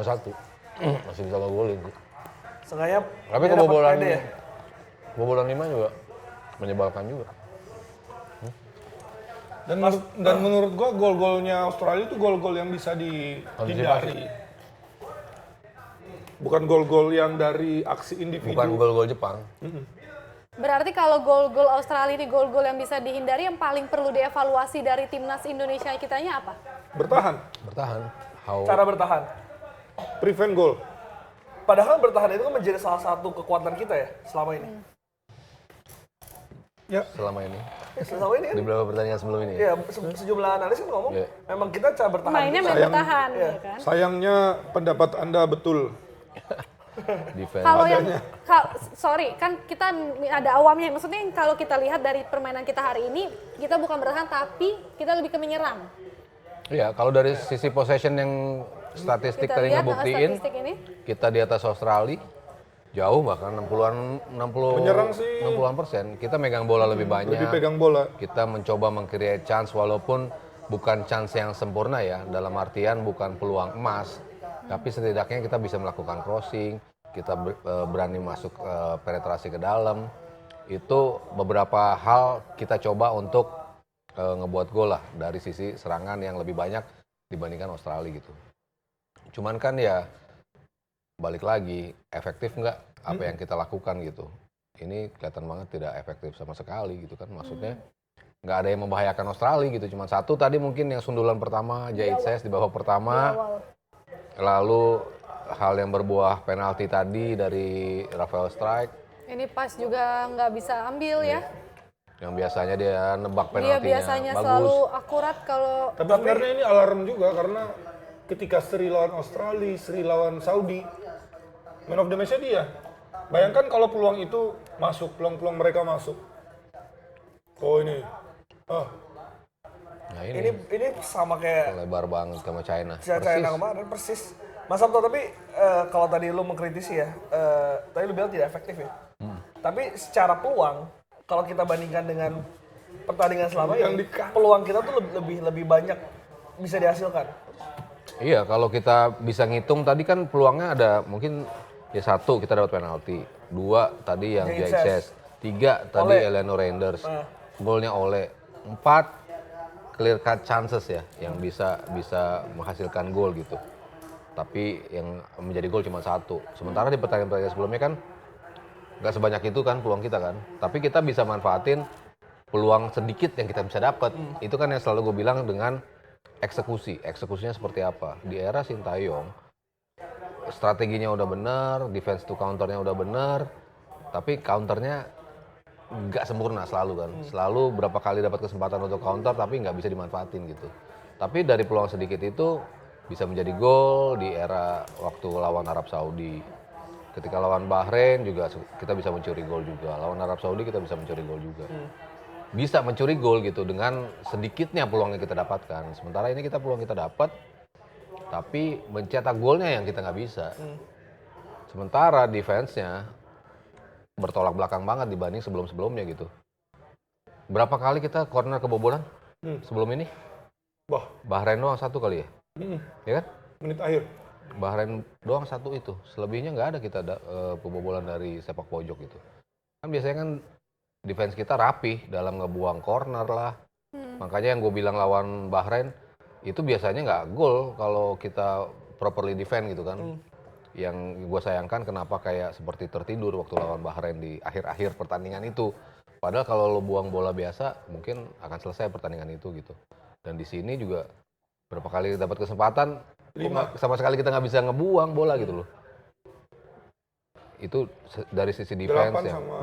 1. Masih bisa ngegolin. Seenggaknya Tapi dia dapat kebobolan PD ya. kebobolan 5 juga menyebalkan juga. Dan menurut gua gol-golnya Australia itu gol-gol yang bisa dihindari. Bukan gol-gol yang dari aksi individu. Bukan gol-gol Jepang. Berarti kalau gol-gol Australia ini gol-gol yang bisa dihindari, yang paling perlu dievaluasi dari timnas Indonesia kitanya apa? Bertahan, Bertahan. Cara bertahan. prevent goal. Padahal bertahan itu kan menjadi salah satu kekuatan kita ya selama ini. Ya, Selama ini. Selama ini kan. Di beberapa pertandingan sebelum ini. Iya, sejumlah analis kan ngomong Iya. memang kita cara bertahan. Mainnya main bertahan, ya kan? sayangnya pendapat Anda betul. Defense. Kalau yang, sorry, kan kita ada awamnya. Maksudnya kalau kita lihat dari permainan kita hari ini, kita bukan bertahan tapi kita lebih ke menyerang. Iya, kalau dari sisi possession yang statistik Kita tadi lihat ngebuktiin, statistik ini. kita di atas Australia jauh bahkan 60 Menyerang sih. 60%. Kita megang bola lebih banyak. Lebih pegang bola. Kita mencoba meng-create chance walaupun bukan chance yang sempurna ya, dalam artian bukan peluang emas. Tapi setidaknya kita bisa melakukan crossing, kita berani masuk penetrasi ke dalam. Itu beberapa hal kita coba untuk ngebuat gol lah dari sisi serangan yang lebih banyak dibandingkan Australia gitu. Cuman kan ya balik lagi, efektif nggak apa yang kita lakukan gitu. Ini kelihatan banget tidak efektif sama sekali gitu kan. Maksudnya nggak ada yang membahayakan Australia gitu. Cuma satu tadi mungkin yang sundulan pertama, Jahit Ses di babak pertama. Lalu hal yang berbuah penalti tadi dari Rafael Strike. Ini pas juga nggak bisa ambil ya. Yang biasanya dia nebak Dia penaltinya biasanya bagus. selalu akurat kalau Tapi sebenarnya ini alarm juga karena ketika Sri lawan Australia, Sri lawan Saudi, man of the match-nya dia. Bayangkan kalau peluang itu masuk, peluang-peluang mereka masuk. Oh ini, Nah Ini sama kayak lebar banget sama China. China kemarin persis. Mas Sabto, tapi kalau tadi lu mengkritisi ya, tadi lu bilang tidak efektif ya. Tapi secara peluang, kalau kita bandingkan dengan pertandingan selama ini, peluang kita tuh lebih banyak bisa dihasilkan. Iya, kalau kita bisa ngitung tadi kan peluangnya ada mungkin ya 1 kita dapat penalti, 2 tadi yang Jahit Jahit Ses, 3 tadi Ole. Eleanor Renders, golnya Ole, 4 clear cut chances ya yang bisa menghasilkan gol gitu. Tapi yang menjadi gol cuma 1. Sementara di pertandingan sebelumnya kan nggak sebanyak itu kan peluang kita kan. Tapi kita bisa manfaatin peluang sedikit yang kita bisa dapat. Itu kan yang selalu gue bilang dengan eksekusi. Eksekusinya seperti apa? Di era Sintayong, strateginya udah benar, defense to counternya udah benar, tapi counternya nggak sempurna selalu kan. Selalu berapa kali dapat kesempatan untuk counter tapi nggak bisa dimanfaatin gitu. Tapi dari peluang sedikit itu bisa menjadi gol di era waktu lawan Arab Saudi. Ketika lawan Bahrain juga kita bisa mencuri gol juga. Lawan Arab Saudi kita bisa mencuri gol juga. Bisa mencuri gol gitu dengan sedikitnya peluang yang kita dapatkan. Sementara ini kita peluang kita dapat, tapi mencetak golnya yang kita nggak bisa. Sementara defense-nya bertolak belakang banget dibanding sebelum-sebelumnya gitu. Berapa kali kita corner kebobolan sebelum ini? Bahrain doang 1 kali ya? Ya kan? menit akhir. Bahrain doang 1 itu. Selebihnya nggak ada kita pembobolan dari sepak pojok gitu. Kan biasanya kan defense kita rapih dalam ngebuang corner lah. Makanya yang gue bilang lawan Bahrain itu biasanya nggak gol kalau kita properly defend gitu kan. Yang gue sayangkan kenapa kayak seperti tertidur waktu lawan Bahrain di akhir-akhir pertandingan itu. Padahal kalau lo buang bola biasa mungkin akan selesai pertandingan itu gitu. Dan di sini juga berapa kali dapat kesempatan, sama sekali kita nggak bisa ngebuang bola gitu loh. Itu dari sisi defense 8 yang sama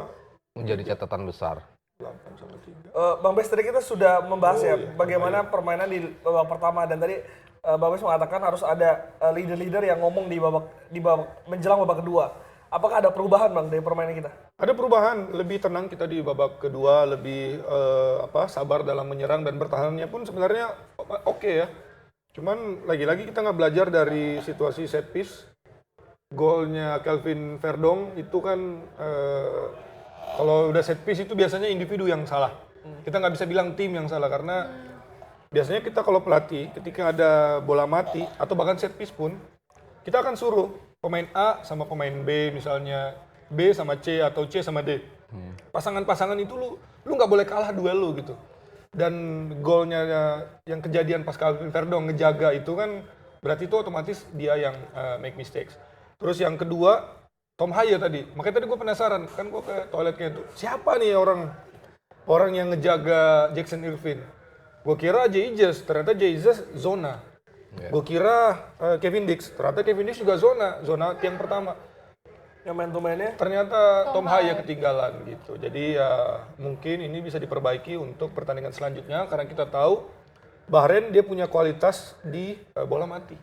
menjadi catatan besar. 8 sama 3. Bang Bes, tadi kita sudah membahas bagaimana permainan di babak pertama, dan tadi Bang Bes mengatakan harus ada leader-leader yang ngomong di babak menjelang babak kedua. Apakah ada perubahan Bang dari permainan kita? Ada perubahan, lebih tenang kita di babak kedua, lebih sabar dalam menyerang dan bertahannya pun sebenarnya oke ya. Cuman lagi-lagi kita nggak belajar dari situasi set piece. Golnya Kelvin Verdong itu kan kalau udah set piece itu biasanya individu yang salah. Kita nggak bisa bilang tim yang salah karena biasanya kita kalau pelatih ketika ada bola mati atau bahkan set piece pun kita akan suruh pemain A sama pemain B, misalnya B sama C atau C sama D. Pasangan-pasangan itu lu nggak boleh kalah duel lu gitu. Dan golnya yang kejadian pas Calvin Verdong ngejaga itu kan berarti itu otomatis dia yang make mistakes. Terus yang kedua Tom Haya tadi. Makanya tadi gue penasaran, kan gue ke toiletnya itu. Siapa nih orang yang ngejaga Jackson Irvin? Gue kira Jesus, ternyata Jesus zona. Gue kira Kevin Dix, ternyata Kevin Dix juga zona tiang pertama. Yang main to mainnya Ternyata Tom Haya ketinggalan gitu. Jadi ya mungkin ini bisa diperbaiki untuk pertandingan selanjutnya karena kita tahu Bahrain dia punya kualitas di bola mati.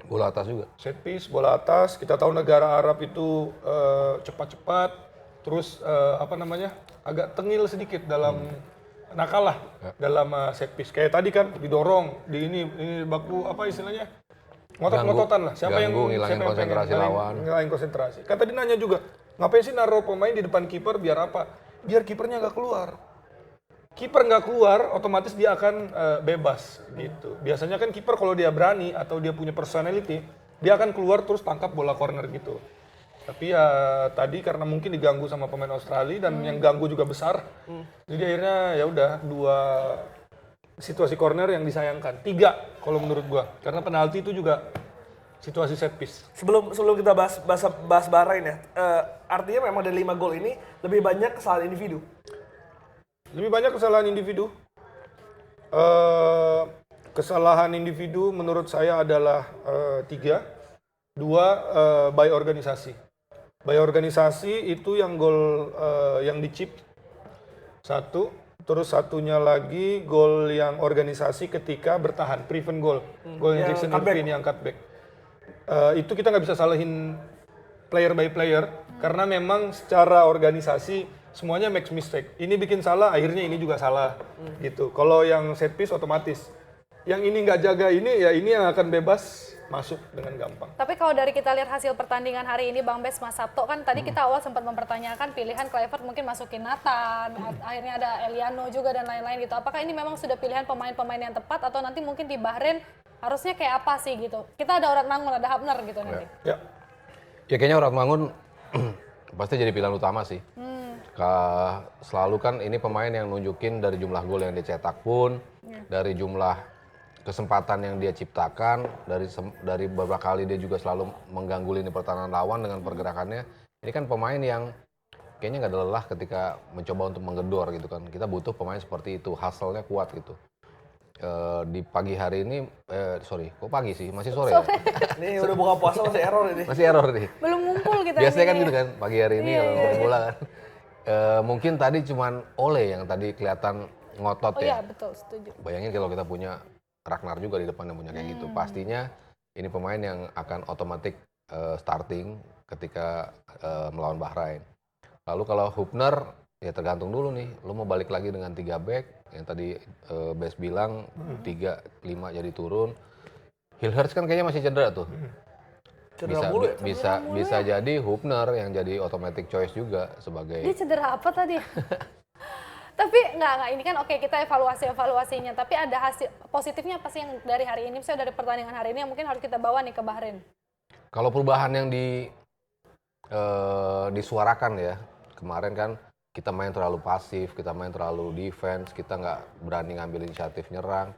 Bola atas juga. Set piece, bola atas. Kita tahu negara Arab itu cepat-cepat, terus agak tengil sedikit dalam nakal lah dalam set piece. Kayak tadi kan didorong di ini baku apa istilahnya? Ngotot-ngototan lah. Ganggu, ngilangin konsentrasi lawan. Ngilangin konsentrasi. Kan tadi nanya juga, ngapain sih naruh pemain di depan kiper biar apa? Biar kipernya nggak keluar. Kiper nggak keluar, otomatis dia akan bebas gitu. Biasanya kan kiper kalau dia berani atau dia punya personality, dia akan keluar terus tangkap bola corner gitu. Tapi ya tadi karena mungkin diganggu sama pemain Australia dan yang ganggu juga besar, jadi akhirnya ya udah 2 situasi corner yang disayangkan. 3 kalau menurut gua, karena penalti itu juga situasi set piece. sebelum kita bahas Bahrain ya, artinya memang dari 5 gol ini lebih banyak kesalahan individu. Lebih banyak kesalahan individu. Kesalahan individu menurut saya adalah 3. 2 by organisasi. By organisasi itu yang gol yang dicip 1. Terus satunya lagi gol yang organisasi ketika bertahan, prevent goal. Golnya Jackson Irvin yang cutback. Itu kita nggak bisa salahin player by player karena memang secara organisasi semuanya makes mistake. Ini bikin salah, akhirnya ini juga salah gitu. Kalau yang set piece otomatis. Yang ini nggak jaga ini, ya ini yang akan bebas masuk dengan gampang. Tapi kalau dari kita lihat hasil pertandingan hari ini Bang Bes, Mas Sabto, kan tadi kita awal sempat mempertanyakan pilihan Kluivert mungkin masukin Nathan, akhirnya ada Eliano juga dan lain-lain gitu. Apakah ini memang sudah pilihan pemain-pemain yang tepat atau nanti mungkin di Bahrain harusnya kayak apa sih gitu? Kita ada Mangun, ada Hapner gitu nanti. Ya. Ya kayaknya Mangun pasti jadi pilihan utama sih. Selalu kan ini pemain yang nunjukin dari jumlah gol yang dia cetak pun, dari jumlah kesempatan yang dia ciptakan, dari beberapa kali dia juga selalu mengganggu lini pertahanan lawan dengan pergerakannya. Ini kan pemain yang kayaknya nggak ada lelah ketika mencoba untuk menggedor gitu kan. Kita butuh pemain seperti itu, hustle-nya kuat gitu. Di pagi hari ini, kok pagi sih? Masih sore. Ya? Ini udah buka puasa masih error ini. Masih error nih. Belum ngumpul kita Biasanya kan ini. gitu kan, pagi hari ini kalau main bola kan. Mungkin tadi cuman Ole yang tadi kelihatan ngotot Oh ya. iya, betul, setuju. Bayangin kalau kita punya Ragnar juga di depan yang punya kayak gitu. Pastinya ini pemain yang akan otomatis starting ketika melawan Bahrain. Lalu kalau Hupner, ya tergantung dulu nih. Lu mau balik lagi dengan 3 back, yang tadi Bes bilang 3-5 jadi turun. Hilhers kan kayaknya masih cedera tuh. Cedera mulu ya? Bisa jadi Hupner yang jadi automatic choice juga sebagai. Dia cedera apa tadi? Tapi enggak, ini kan oke kita evaluasinya, tapi ada hasil positifnya apa sih yang dari hari ini, misalnya dari pertandingan hari ini yang mungkin harus kita bawa nih ke Bahrain? Kalau perubahan yang disuarakan ya, kemarin kan kita main terlalu pasif, kita main terlalu defense, kita nggak berani ngambil inisiatif nyerang.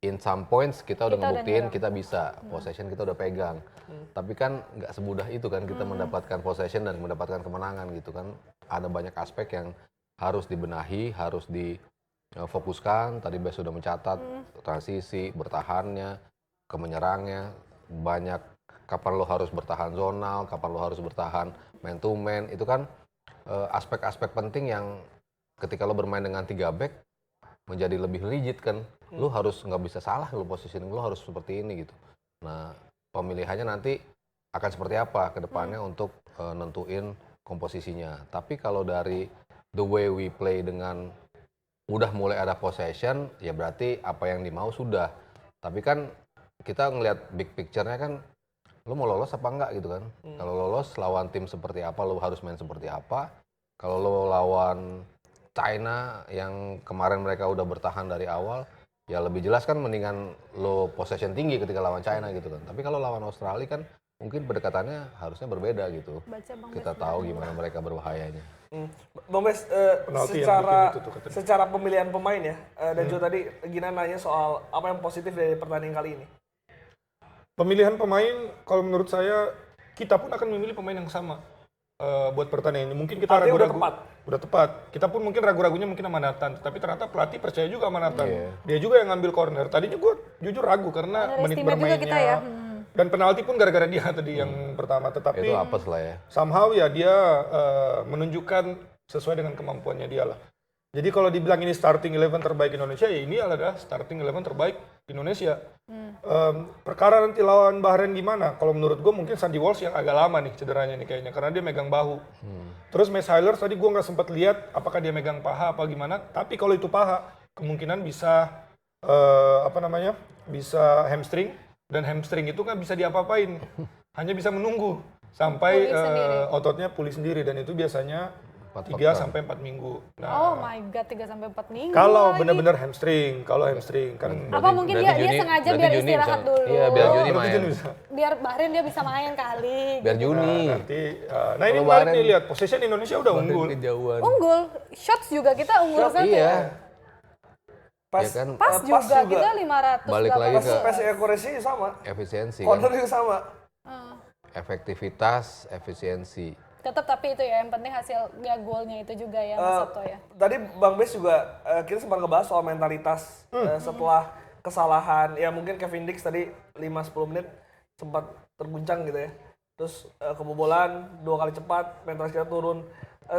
In some points kita udah ngebuktiin kita bisa, possession kita udah pegang. Tapi kan nggak semudah itu kan kita mendapatkan possession dan mendapatkan kemenangan gitu kan. Ada banyak aspek yang harus dibenahi, harus difokuskan. Tadi Bes sudah mencatat transisi, bertahannya, kemenyerangnya, banyak kapan lo harus bertahan zonal, kapan lo harus bertahan man to man. Itu kan aspek-aspek penting yang ketika lo bermain dengan 3 back menjadi lebih rigid kan. Lo harus nggak bisa salah, lo positioning lo harus seperti ini gitu. Nah pemilihannya nanti akan seperti apa ke depannya untuk nentuin komposisinya. Tapi kalau dari the way we play dengan udah mulai ada possession, ya berarti apa yang dimau sudah. Tapi kan kita ngelihat big picture-nya kan, lo mau lolos apa enggak gitu kan. Kalau lolos lawan tim seperti apa, lo harus main seperti apa. Kalau lo lawan China yang kemarin mereka udah bertahan dari awal, ya lebih jelas kan mendingan lo possession tinggi ketika lawan China gitu kan. Tapi kalau lawan Australia kan mungkin pendekatannya harusnya berbeda gitu. Baca Bang Kita tahu gimana mereka berbahayanya. Bang Bes, Penalti yang bikin itu tuh katanya. secara pemilihan pemain ya, dan juga tadi Gina nanya soal apa yang positif dari pertandingan kali ini. Pemilihan pemain, kalau menurut saya, kita pun akan memilih pemain yang sama buat pertandingan ini. Mungkin kita Artinya udah ragu-ragu. tepat. Udah tepat. Kita pun mungkin ragu-ragunya mungkin sama Nathan. Tapi ternyata pelatih percaya juga sama Nathan. Iya. Dia juga yang ngambil corner. Tadinya gue jujur ragu karena menit Underestimate juga bermainnya. kita ya. Dan penalti pun gara-gara dia tadi yang pertama. Tetapi Itu apes lah ya. somehow ya dia menunjukkan sesuai dengan kemampuannya dia lah. Jadi kalau dibilang ini starting 11 terbaik Indonesia, ya ini adalah starting 11 terbaik Indonesia. Perkara nanti lawan Bahrain gimana? Kalau menurut gue mungkin Sandy Walsh yang agak lama nih cederanya nih kayaknya, karena dia megang bahu. Terus Max Hyler tadi gue nggak sempat lihat apakah dia megang paha apa gimana. Tapi kalau itu paha, kemungkinan bisa bisa hamstring, dan hamstring itu kan bisa diapa-apain. Hanya bisa menunggu sampai Pulih sendiri. ototnya pulih sendiri, dan itu biasanya 3 sampai 4 minggu. Nah, Oh my god, 3 sampai 4 minggu. kalau lagi. benar-benar hamstring, kalau hamstring kan Apa mungkin dia sengaja biar istirahat dulu. Iya, biar Juni berarti main. Juni bisa. Biar Bahrain dia bisa main kali. Biar Juni. Nanti, nah ini Kalau menarik Bahrain- nih, lihat possession Indonesia udah unggul. Kejauhan. Unggul, shots juga kita unggul satu. Iya. Pas, Ya kan, Pas juga kita 500. Balik lagi pas, ke- pas akurasi sama, efisiensi corner kan. juga sama. Efektivitas, efisiensi. Tetap tapi itu ya yang penting hasil ya golnya itu juga ya Mas Sabto ya. Tadi Bang Bes juga kita sempat ngebahas soal mentalitas setelah kesalahan. Ya mungkin Kevin Dix tadi 5-10 menit sempat terguncang gitu ya. Terus kebobolan 2 kali cepat, mentalitas kita turun.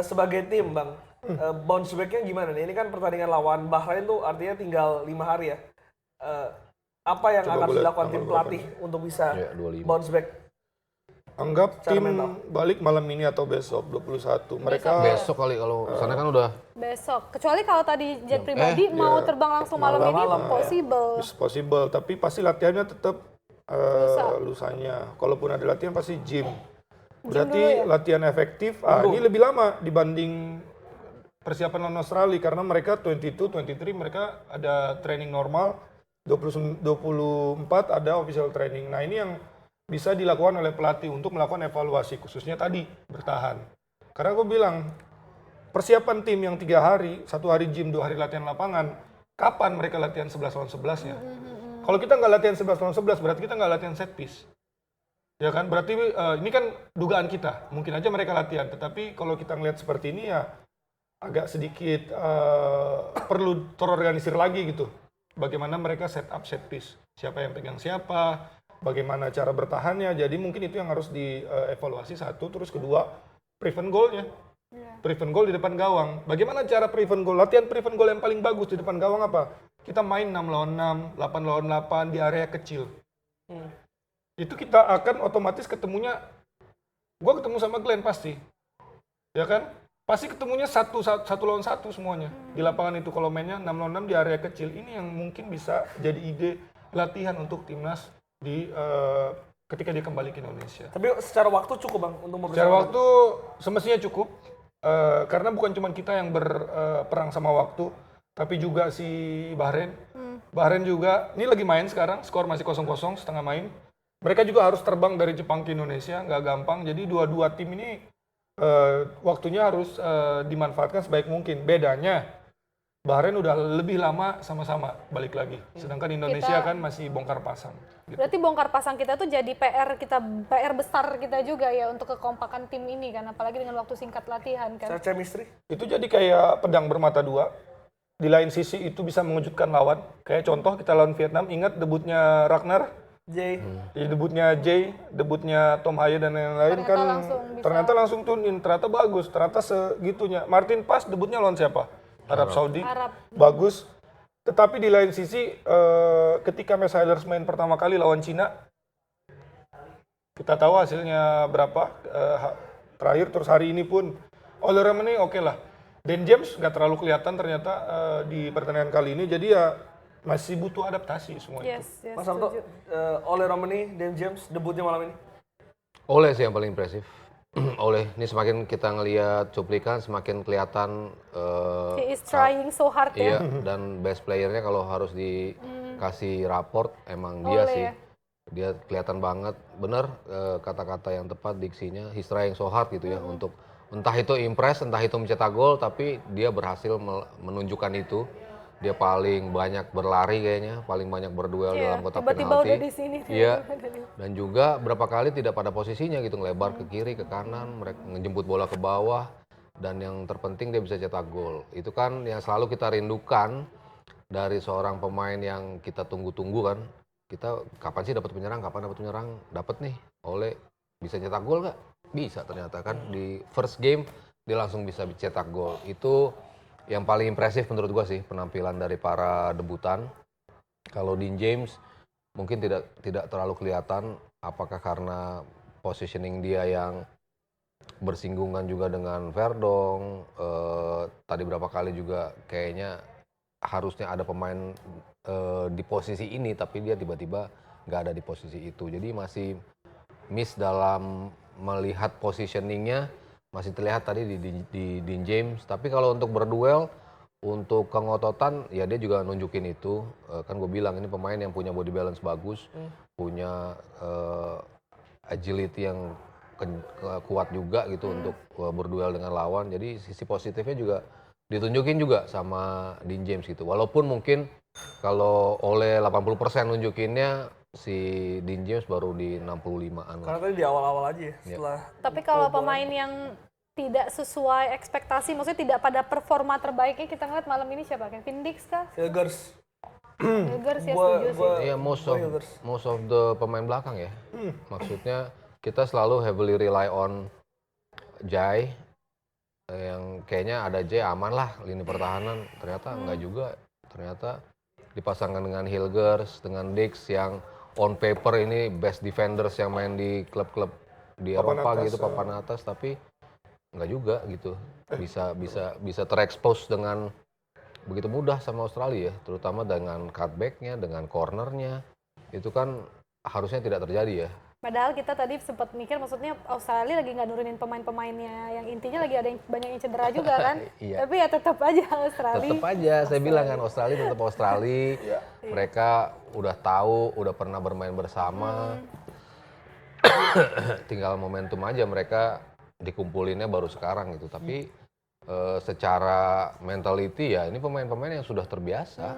Sebagai tim Bang, bounce back-nya gimana nih? Ini kan pertandingan lawan Bahrain tuh artinya tinggal 5 hari ya. Apa yang Coba akan boleh dilakukan tanggal tim berapa pelatih untuk bisa Ya, 25. bounce back? Anggap Secara tim mental. balik malam ini atau besok 21. Mereka Besok kali kalau sana kan udah Besok. Kecuali kalau tadi jet pribadi mau terbang langsung malam ini possible. is possible, tapi pasti latihannya tetap lusanya. Kalaupun ada latihan pasti gym. Berarti latihan efektif. Ini lebih lama dibanding persiapan lawan Australia karena mereka 22, 23 mereka ada training normal, 24 ada official training. Nah, ini yang bisa dilakukan oleh pelatih untuk melakukan evaluasi khususnya tadi bertahan. Karena gue bilang persiapan tim yang 3 hari, 1 hari gym, 2 hari latihan lapangan, kapan mereka latihan 11 lawan 11 ya? Kalau kita nggak latihan 11 lawan 11 berarti kita nggak latihan set piece. Ya kan, berarti ini kan dugaan kita. Mungkin aja mereka latihan, tetapi kalau kita ngelihat seperti ini ya agak sedikit perlu terorganisir lagi gitu. Bagaimana mereka set up set piece, siapa yang pegang siapa, bagaimana cara bertahannya. Jadi mungkin itu yang harus dievaluasi satu. Terus kedua, prevent goal-nya. Prevent goal di depan gawang. Bagaimana cara prevent goal? Latihan prevent goal yang paling bagus di depan gawang apa? Kita main 6 lawan 6, 8 lawan 8 di area kecil. Itu kita akan otomatis ketemunya, gue ketemu sama Glenn pasti. Ya kan? Pasti ketemunya satu lawan satu semuanya. Di lapangan itu kalau mainnya 6 lawan 6 di area kecil. Ini yang mungkin bisa jadi ide latihan untuk timnas ketika dia kembali ke Indonesia. Tapi secara waktu cukup Bang untuk mempersiapkan. Secara waktu semestinya cukup, karena bukan cuma kita yang berperang sama waktu, tapi juga si Bahrain. Bahrain juga, ini lagi main sekarang, skor masih 0-0, setengah main. Mereka juga harus terbang dari Jepang ke Indonesia, nggak gampang. Jadi dua-dua tim ini waktunya harus dimanfaatkan sebaik mungkin. Bedanya, Bahrain udah lebih lama sama-sama balik lagi. Sedangkan Indonesia kan masih bongkar pasang. Gitu. Berarti bongkar pasang kita tuh jadi PR besar kita juga ya untuk kekompakan tim ini kan, apalagi dengan waktu singkat latihan kan. Secara chemistry. Itu jadi kayak pedang bermata dua. Di lain sisi itu bisa mengejutkan lawan. Kayak contoh kita lawan Vietnam, ingat debutnya Ragnar, J. debutnya Jay, debutnya Tom Haye dan lain-lain Ternyata kan langsung bisa. ternyata langsung tune in, ternyata bagus, ternyata segitunya. Martin Pas debutnya lawan siapa? Arab Saudi. Arab. Bagus. Tetapi di lain sisi ketika Max Hyler main pertama kali lawan Cina, kita tahu hasilnya berapa terakhir, terus hari ini pun Ole Romani oke lah. Dan James nggak terlalu kelihatan ternyata di pertandingan kali ini, jadi ya masih butuh adaptasi semua itu. Yes, Mas Sabto, setuju. Ole Romani, Dan James debutnya malam ini. Oleh sih yang paling impresif. Oleh ini semakin kita ngelihat cuplikan semakin kelihatan He is trying so hard ya. iya dan best playernya kalau harus dikasih raport emang dia Oleh sih. ya. Dia kelihatan banget, bener kata-kata yang tepat, diksinya, he's trying so hard gitu ya untuk entah itu impress, entah itu mencetak gol, tapi dia berhasil menunjukkan itu. Dia paling banyak berlari kayaknya, paling banyak berduel Iya, dalam kotak tiba-tiba penalti. udah di sini. Iya. Dan juga berapa kali tidak pada posisinya gitu, ngelebar ke kiri, ke kanan, mereka ngejemput bola ke bawah. Dan yang terpenting dia bisa cetak gol. Itu kan yang selalu kita rindukan dari seorang pemain yang kita tunggu-tunggu kan. Kita kapan sih dapat penyerang, kapan dapat penyerang, dapat nih. Oleh bisa cetak gol nggak? Bisa ternyata kan di first game dia langsung bisa cetak gol. Itu yang paling impresif menurut gua sih penampilan dari para debutan. Kalau Dean James mungkin tidak terlalu kelihatan apakah karena positioning dia yang bersinggungan juga dengan Verdong. Tadi berapa kali juga kayaknya harusnya ada pemain di posisi ini tapi dia tiba-tiba nggak ada di posisi itu. Jadi masih miss dalam melihat positioningnya, masih terlihat tadi di Dean James. Tapi kalau untuk berduel, untuk kengototan, ya dia juga nunjukin itu. Kan gue bilang ini pemain yang punya body balance bagus, punya agility yang kuat juga gitu untuk berduel dengan lawan. Jadi sisi positifnya juga ditunjukin juga sama Dean James gitu. Walaupun mungkin kalau oleh 80% nunjukinnya si Dean James baru di 65-an. Karena tadi di awal-awal aja ya, setelah Tapi kalau pemain yang tidak sesuai ekspektasi, maksudnya tidak pada performa terbaiknya, kita ngeliat malam ini siapa? Kevin Dix kah? Hilgers. Hilgers ya, setuju sih. Iya, most of the pemain belakang ya. Maksudnya kita selalu heavily rely on Jai, yang kayaknya ada Jai aman lah lini pertahanan. Ternyata enggak juga. Ternyata dipasangkan dengan Hilgers, dengan Dix yang on paper ini best defenders yang main di klub-klub di Papan Eropa atas, gitu, papan atas, tapi enggak juga gitu. Bisa terekspos dengan begitu mudah sama Australia ya, terutama dengan cutbacknya, dengan cornernya. Itu kan harusnya tidak terjadi ya. Padahal kita tadi sempat mikir, maksudnya Australia lagi nggak nurunin pemain-pemainnya, yang intinya lagi ada yang banyak yang cedera juga kan. Iya. Tapi ya tetap aja Australia. Tetap aja, saya bilang kan Australia tetap Australia. Mereka udah tahu, udah pernah bermain bersama. Tinggal momentum aja mereka dikumpulinnya baru sekarang gitu. Tapi secara mentality ya ini pemain-pemain yang sudah terbiasa.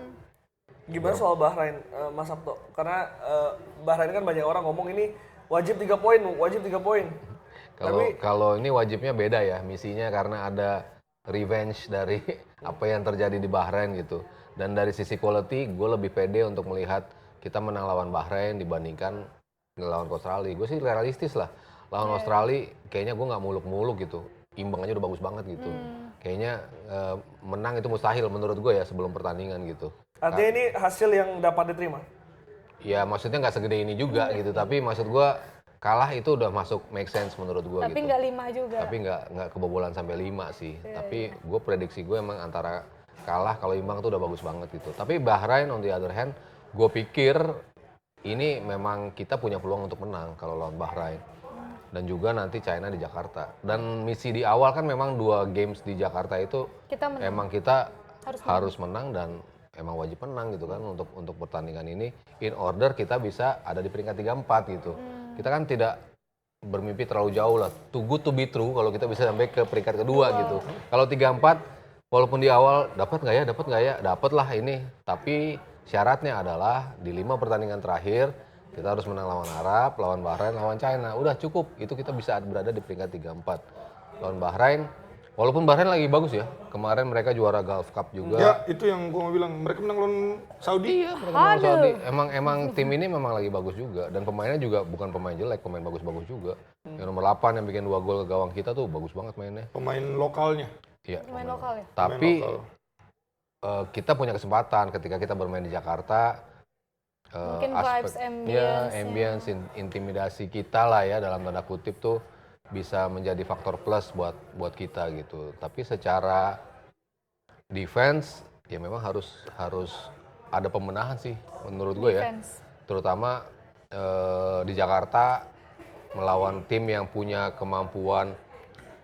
Gimana soal Bahrain, Mas Sabto? Karena Bahrain kan banyak orang ngomong ini wajib 3 poin, wajib 3 poin. Kalau ini wajibnya beda ya misinya karena ada revenge dari apa yang terjadi di Bahrain gitu. Dan dari sisi quality gue lebih pede untuk melihat kita menang lawan Bahrain dibandingkan ngelawan Australia. Gue sih realistis lah. Lawan Australia kayaknya gue nggak muluk-muluk gitu. Imbang aja udah bagus banget gitu. Kayaknya menang itu mustahil menurut gue ya sebelum pertandingan gitu. Artinya ini hasil yang dapat diterima? Ya maksudnya nggak segede ini juga gitu. Tapi maksud gue kalah itu udah masuk make sense menurut gue gitu. Tapi nggak 5 juga. Tapi nggak kebobolan sampai 5 sih. Tapi gue prediksi gue emang antara kalah kalau imbang tuh udah bagus banget gitu. Tapi Bahrain on the other hand, gue pikir ini memang kita punya peluang untuk menang kalau lawan Bahrain. Dan juga nanti China di Jakarta. Dan misi di awal kan memang 2 games di Jakarta itu Kita menang. emang kita harus menang dan emang wajib menang gitu kan untuk pertandingan ini. In order kita bisa ada di peringkat 3-4 gitu. Kita kan tidak bermimpi terlalu jauh lah. Too good to be true kalau kita bisa sampai ke peringkat kedua gitu. Kalau 3-4 walaupun di awal dapat nggak ya, dapat lah ini. Tapi syaratnya adalah di 5 pertandingan terakhir kita harus menang lawan Arab, lawan Bahrain, lawan China. Udah cukup, itu kita bisa berada di peringkat 3-4. Lawan Bahrain, walaupun Bahrain lagi bagus ya. Kemarin mereka juara Gulf Cup juga. Ya, itu yang gue mau bilang. Mereka menang lawan Saudi. Iya, mereka menang Saudi. Emang tim ini memang lagi bagus juga. Dan pemainnya juga bukan pemain jelek, pemain bagus-bagus juga. Yang nomor 8 yang bikin 2 gol ke gawang kita tuh bagus banget mainnya. Pemain lokalnya. Iya. Pemain lokal ya. Tapi lokal. kita punya kesempatan ketika kita bermain di Jakarta. Mungkin vibes, ambience, intimidasi kita lah ya dalam tanda kutip tuh bisa menjadi faktor plus buat kita gitu. Tapi secara defense ya memang harus ada pembenahan sih menurut gue ya. Terutama di Jakarta melawan tim yang punya kemampuan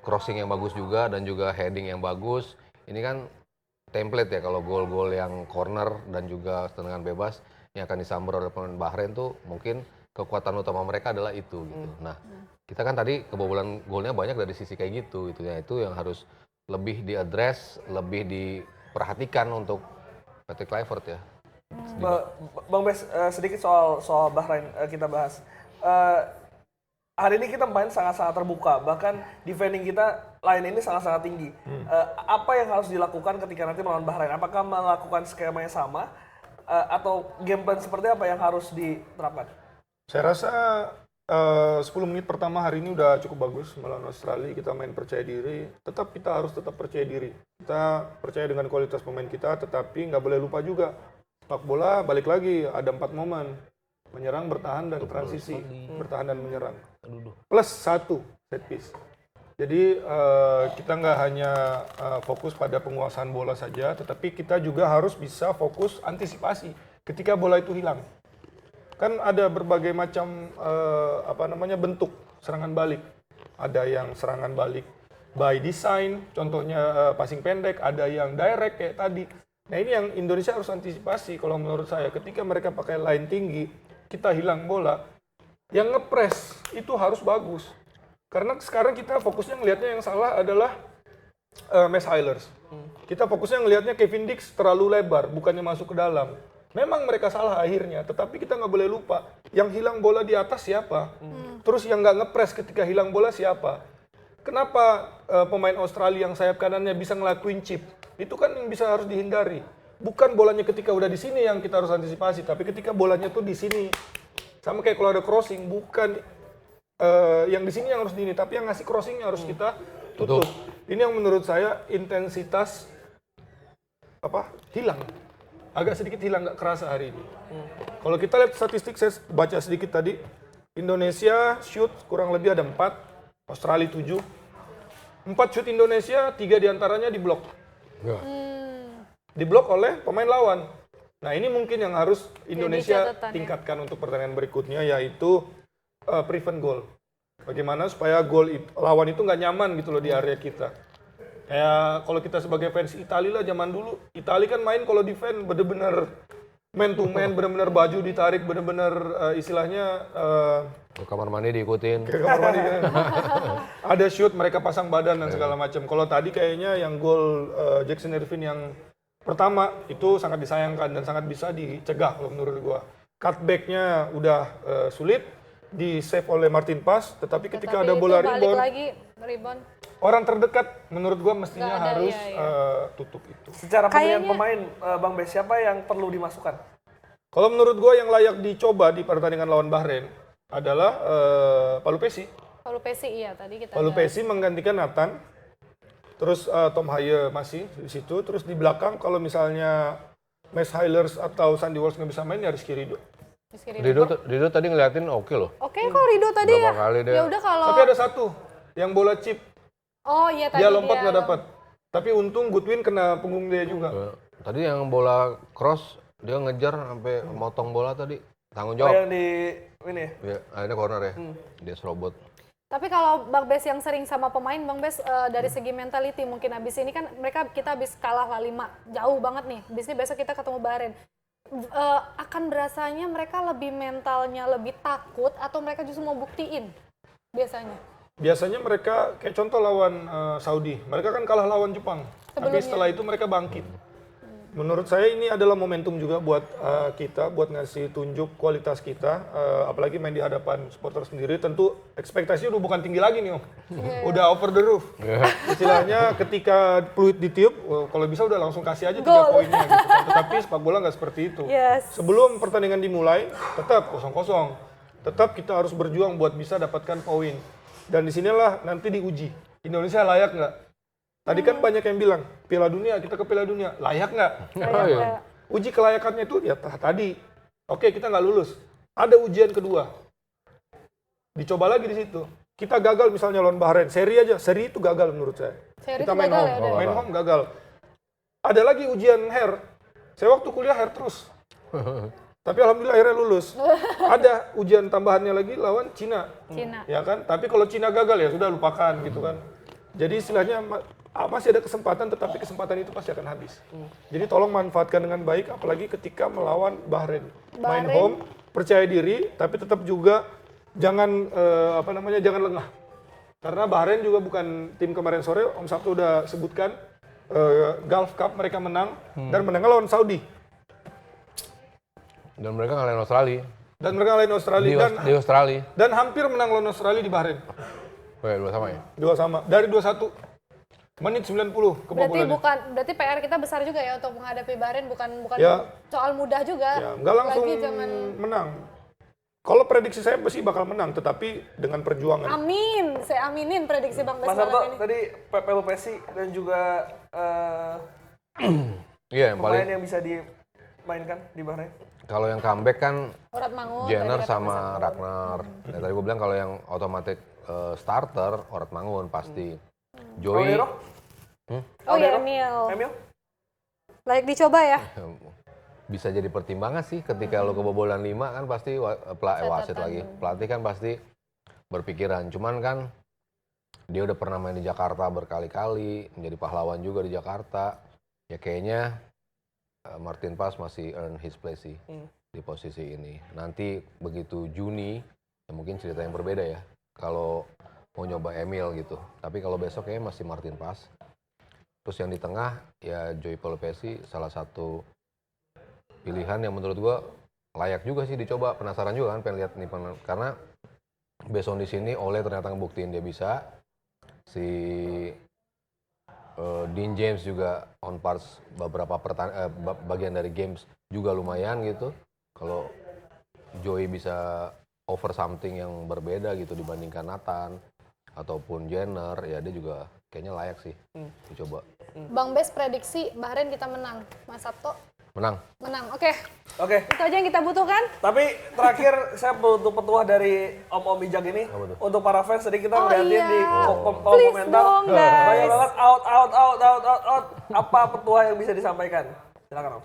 crossing yang bagus juga dan juga heading yang bagus. Ini kan template ya kalau gol-gol yang corner dan juga tendangan bebas yang akan disambar oleh pemain Bahrain tuh mungkin kekuatan utama mereka adalah itu gitu. Nah, kita kan tadi kebobolan golnya banyak dari sisi kayak gitu ya. Itu yang harus lebih diadres, lebih diperhatikan untuk PT Kluivert ya. Bang Bes, sedikit soal Bahrain kita bahas. Hari ini kita main sangat-sangat terbuka, bahkan defending kita line ini sangat-sangat tinggi. Apa yang harus dilakukan ketika nanti melawan Bahrain? Apakah melakukan skema yang sama atau game plan seperti apa yang harus diterapkan? Saya rasa 10 menit pertama hari ini udah cukup bagus melawan Australia. Kita main percaya diri. Kita harus tetap percaya diri. Kita percaya dengan kualitas pemain kita, tetapi nggak boleh lupa juga. Sepak bola balik lagi, ada 4 momen. Menyerang, bertahan, dan transisi. Bertahan dan menyerang. Plus 1 set piece. Jadi kita nggak hanya fokus pada penguasaan bola saja, tetapi kita juga harus bisa fokus antisipasi ketika bola itu hilang. Kan ada berbagai macam bentuk serangan balik. Ada yang serangan balik by design, contohnya passing pendek, ada yang direct kayak tadi. Nah ini yang Indonesia harus antisipasi kalau menurut saya. Ketika mereka pakai line tinggi, kita hilang bola, yang ngepres itu harus bagus. Karena sekarang kita fokusnya ngelihatnya yang salah adalah Max Hillers. Kita fokusnya ngelihatnya Kevin Dix terlalu lebar, bukannya masuk ke dalam. Memang mereka salah akhirnya, tetapi kita nggak boleh lupa, yang hilang bola di atas siapa? Terus yang nggak ngepres ketika hilang bola siapa? Kenapa pemain Australia yang sayap kanannya bisa ngelakuin chip? Itu kan yang bisa harus dihindari. Bukan bolanya ketika udah di sini yang kita harus antisipasi, tapi ketika bolanya tuh di sini. Sama kayak kalau ada crossing, bukan yang di sini yang harus di ini, tapi yang ngasih crossingnya harus kita tutup. Ini yang menurut saya intensitas hilang. Agak sedikit hilang, nggak kerasa hari ini. Kalau kita lihat statistik, saya baca sedikit tadi, Indonesia shoot kurang lebih ada 4, Australia 7. 4 shoot Indonesia, 3 diantaranya diblok. Diblok oleh pemain lawan. Nah ini mungkin yang harus Indonesia tingkatkan untuk pertandingan berikutnya, yaitu prevent goal. Bagaimana supaya gol lawan itu nggak nyaman gitu loh di area kita. Kayak kalau kita sebagai fans Italia lah zaman dulu, Italia kan main kalau defend bener-bener man to man, bener-bener baju ditarik, bener-bener istilahnya Ke kamar mandi diikutin. ke kamar mandi kan. Ada shoot, mereka pasang badan dan segala macam. Kalau tadi kayaknya yang gol Jackson Irvine yang pertama itu sangat disayangkan dan sangat bisa dicegah kalau menurut gua. Cutback-nya udah sulit, di save oleh Martin Paes, tetapi ketika ada bola rebound, orang terdekat menurut gua mestinya Nggak ada, harus iya. tutup itu. Secara pemilihan Kayaknya- pemain, Bang Bes, siapa yang perlu dimasukkan? Kalau menurut gua yang layak dicoba di pertandingan lawan Bahrain adalah Palu Pessi. Palu Pessi iya tadi kita. Palu ada. Pessi menggantikan Nathan. Terus Tom Haye masih di situ. Terus di belakang kalau misalnya Max Hillers atau Sandy Walsh nggak bisa main ya Rizky Ridho. Rizky Ridho. Rido tadi ngeliatin oke loh. Oke kok Ridho tadi Berapa ya. kali dia- Ya udah kalau. Tapi ada satu yang bola chip Oh iya tadi dia lompat nggak dapat. Tapi untung Goodwin kena punggung dia juga. Tadi yang bola cross dia ngejar sampai motong bola tadi. Tanggung Oh, jawab. yang di ini ya? Ya, akhirnya corner ya. Dia serobot. Tapi kalau Bang Bes yang sering sama pemain, Bang Bes dari segi mentality mungkin abis ini kan kita abis kalah lah 5, jauh banget nih. Abis ini besok kita ketemu Bahrain. Akan berasanya mereka lebih mentalnya lebih takut atau mereka justru mau buktiin biasanya? Biasanya mereka kayak contoh lawan Saudi. Mereka kan kalah lawan Jepang. Tapi Sebelumnya. setelah itu mereka bangkit. Menurut saya ini adalah momentum juga buat kita, buat ngasih tunjuk kualitas kita, apalagi main di hadapan supporter sendiri. Tentu ekspektasinya udah bukan tinggi lagi nih, Om. Udah over the roof. Istilahnya ketika peluit ditiup, kalau bisa udah langsung kasih aja 3 Gol. poinnya gitu kan. Tetapi sepak bola nggak seperti itu. Yes. Sebelum pertandingan dimulai, tetap 0-0. Tetap kita harus berjuang buat bisa dapatkan poin. Dan disinilah nanti diuji, Indonesia layak nggak? Tadi kan banyak yang bilang, Piala Dunia, kita ke Piala Dunia, layak nggak? Kayak iya. Uji kelayakannya itu ya tadi. Oke, kita nggak lulus. Ada ujian kedua. Dicoba lagi di situ. Kita gagal misalnya lawan Bahrain, seri aja. Seri itu gagal menurut saya. Seri Kita itu main gagal home, ya, ada. main home gagal. Ada lagi ujian hair. Saya waktu kuliah hair terus. Tapi alhamdulillah akhirnya lulus. Ada ujian tambahannya lagi lawan Cina. Cina. Ya kan? Tapi kalau Cina gagal ya sudah lupakan gitu kan. Jadi istilahnya masih ada kesempatan, tetapi kesempatan itu pasti akan habis. Jadi tolong manfaatkan dengan baik, apalagi ketika melawan Bahrain. Main Bahrain. home, percaya diri, tapi tetap juga jangan jangan lengah. Karena Bahrain juga bukan tim kemarin sore, Om Sabtu udah sebutkan Gulf Cup mereka menang dan menang lawan Saudi. Dan mereka ngalahin Australia. Dan mereka ngalahin Australia Di Australia. dan hampir menang lawan Australia di Bahrain. Oh ya, 2 sama ya? 2 sama. Dari 2-1. Menit 90 kebobolannya. Berarti PR kita besar juga ya untuk menghadapi Bahrain, bukan Ya. soal mudah juga. Ya, nggak langsung Lagi jangan menang. Kalau prediksi saya pasti bakal menang, tetapi dengan perjuangan. amin, saya aminin prediksi Bang Bes Mas malam Sabto ini. tadi Pelo Pessi dan juga Iya, yang pemain paling yang bisa dimainkan di Bahrain. kalau yang comeback kan Urat Mangun. Jenner tadi kata Mas sama Sabto. Ragnar. Ya, tadi gue bilang kalau yang otomatis starter, Orat Mangun pasti. Kalau Joey, Nero? Oh ya, Nero? Emil. Emil? Layak dicoba ya. bisa jadi pertimbangan sih ketika lo kebobolan 5 kan pasti wasit Catatan. lagi. Pelatih kan pasti berpikiran. Cuman kan dia udah pernah main di Jakarta berkali-kali, menjadi pahlawan juga di Jakarta. Ya kayaknya Martin Paes masih earn his place sih di posisi ini. Nanti begitu Juni, ya mungkin cerita yang berbeda ya. Kalau mau nyoba Emil gitu. Tapi kalau besok kayaknya masih Martin Paes. Terus yang di tengah ya Joey Pelopesi salah satu pilihan yang menurut gua layak juga sih dicoba. Penasaran juga kan pengen lihat nih karena based on di sini Ole ternyata ngebuktiin dia bisa. Si Dean James juga on parts beberapa bagian dari games juga lumayan gitu. Kalau Joey bisa over something yang berbeda gitu dibandingkan Nathan ataupun Jenner, ya dia juga kayaknya layak sih dicoba. Bang Bes prediksi Bahrain kita menang. Mas Sabto Menang. menang. Oke. Oke, Itu aja yang kita butuhkan. tapi terakhir saya butuh petuah dari Om Bijak ini. Apa tuh? Untuk para fans, tadi kita Oh ngeliatin iya. di kolom Please komentar. dong, Banyak guys. banget out. Apa petuah yang bisa disampaikan? Silakan Om.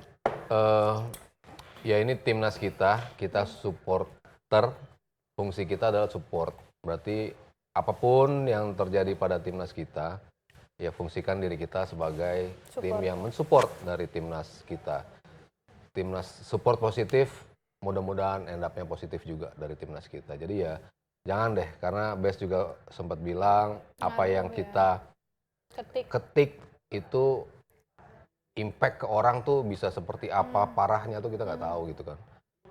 Ya ini timnas kita supporter, fungsi kita adalah support. Berarti apapun yang terjadi pada timnas kita, ya fungsikan diri kita sebagai tim yang mensupport dari timnas kita. Timnas support positif, mudah-mudahan end up-nya positif juga dari timnas kita. Jadi ya jangan deh, karena Bes juga sempat bilang apa yang kita ketik itu impact ke orang tuh bisa seperti apa, parahnya tuh kita nggak tahu gitu kan.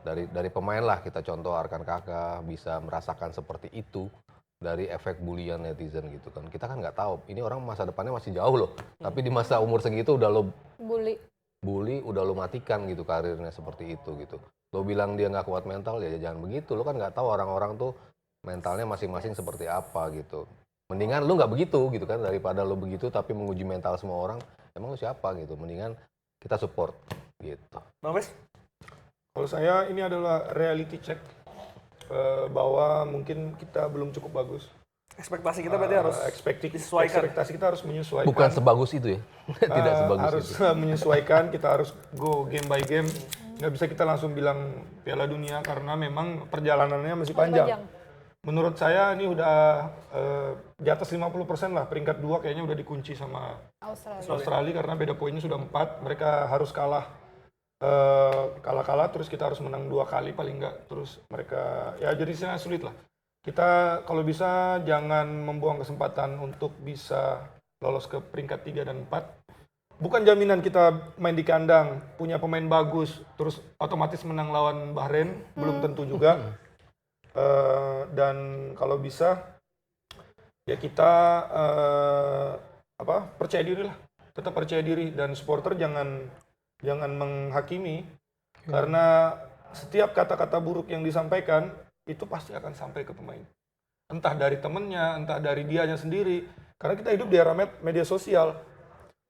Dari pemain lah kita contoh Arkan Kakak bisa merasakan seperti itu dari efek bulian netizen gitu kan. Kita kan nggak tahu, ini orang masa depannya masih jauh loh. Tapi di masa umur segitu udah lo bully, udah lo matikan gitu karirnya seperti itu gitu. Lo bilang dia nggak kuat mental, ya jangan begitu. Lo kan nggak tahu orang-orang tuh mentalnya masing-masing seperti apa gitu. Mendingan lo nggak begitu gitu kan, daripada lo begitu tapi menguji mental semua orang. Emang lo siapa gitu, mendingan kita support gitu. Bang Bes? Kalau saya ini adalah reality check bahwa mungkin kita belum cukup bagus. Ekspektasi kita berarti harus disesuaikan. Ekspektasi kita harus menyesuaikan. Bukan sebagus itu ya, tidak sebagus harus itu. menyesuaikan, kita harus go game by game. Nggak bisa kita langsung bilang Piala Dunia karena memang perjalanannya masih panjang. Menurut saya ini udah di atas 50% lah, peringkat 2 kayaknya udah dikunci sama Australia karena beda poinnya sudah 4. Mereka harus kalah terus kita harus menang 2 kali paling enggak, terus mereka ya jadi sangat sulit lah. Kita kalau bisa jangan membuang kesempatan untuk bisa lolos ke peringkat 3 dan 4. Bukan jaminan kita main di kandang punya pemain bagus terus otomatis menang lawan Bahrain, belum tentu juga. Dan kalau bisa ya kita percaya diri lah, tetap percaya diri, dan supporter jangan menghakimi karena setiap kata-kata buruk yang disampaikan itu pasti akan sampai ke pemain, entah dari temennya, entah dari dianya sendiri, karena kita hidup di era media sosial.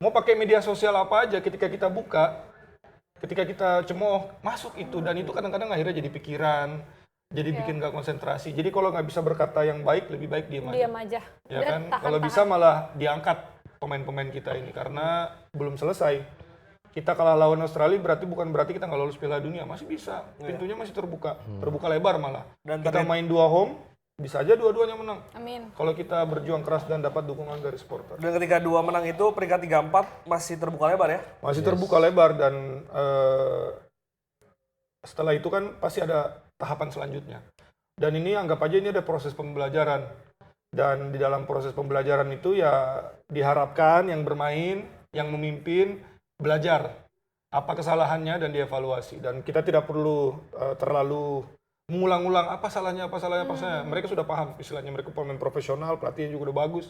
Mau pakai media sosial apa aja, ketika kita buka, ketika kita cemooh masuk itu, dan itu kadang-kadang akhirnya jadi pikiran, jadi bikin nggak konsentrasi. Jadi kalau nggak bisa berkata yang baik, lebih baik diam aja. Ya kan? Kalau bisa malah diangkat pemain-pemain kita ini karena belum selesai. Kita kalah lawan Australia bukan berarti kita nggak lolos Piala Dunia, masih bisa. Pintunya masih terbuka lebar malah. Dan kita main 2 home, bisa aja dua-duanya menang. Amin. Kalau kita berjuang keras dan dapat dukungan dari supporter. Dan ketika 2 menang itu peringkat 3-4 masih terbuka lebar ya? Masih terbuka lebar, dan setelah itu kan pasti ada tahapan selanjutnya. Dan ini anggap aja ini ada proses pembelajaran. Dan di dalam proses pembelajaran itu ya diharapkan yang bermain, yang memimpin, belajar apa kesalahannya dan dievaluasi. Dan kita tidak perlu terlalu mengulang-ulang apa salahnya. Mereka sudah paham istilahnya, mereka pemain profesional, pelatihnya juga udah bagus.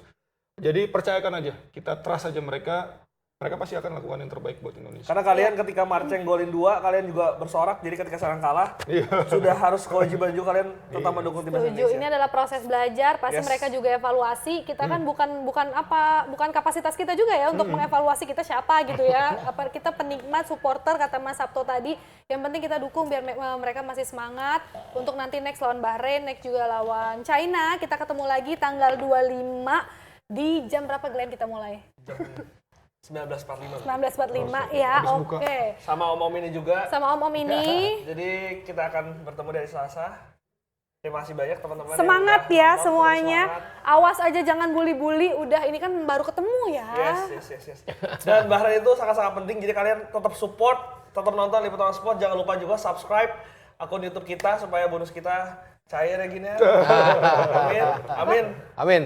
Jadi percayakan aja, kita trust aja mereka pasti akan lakukan yang terbaik buat Indonesia. Karena kalian ketika Marceng golin 2, kalian juga bersorak. Jadi ketika sekarang kalah, sudah harus kewajiban juga kalian tetap mendukung timnas Setuju, Indonesia. ini adalah proses belajar, pasti Yes. mereka juga evaluasi. Kita kan bukan kapasitas kita juga ya untuk mengevaluasi kita siapa gitu ya. Apa kita penikmat, supporter kata Mas Sabto tadi. Yang penting kita dukung biar mereka masih semangat untuk nanti next lawan Bahrain, next juga lawan China. Kita ketemu lagi tanggal 25 di jam berapa Glenn kita mulai? 1945. 19.45 ya, habis buka. oke. Sama Om ini juga. Sama Om ini. Jadi kita akan bertemu dari Selasa. Terima kasih banyak teman-teman. Semangat yang udah ya nonton, semuanya. semangat. Awas aja jangan bully-bully. Udah ini kan baru ketemu ya. Yes. Dan Bahrain itu sangat-sangat penting. Jadi kalian tetap support, tetap nonton Liputan Sport. Jangan lupa juga subscribe akun YouTube kita supaya bonus kita cair ya gini ya. Amin.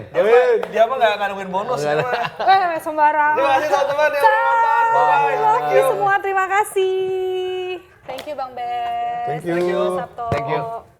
Dia mah nggak nungguin bonus. dia mah. Sembarang. Terima kasih teman-teman yang udah nonton. Bye. Love you semua, terima kasih. Thank you Bang Bes. Thank you. Sabto. Thank you.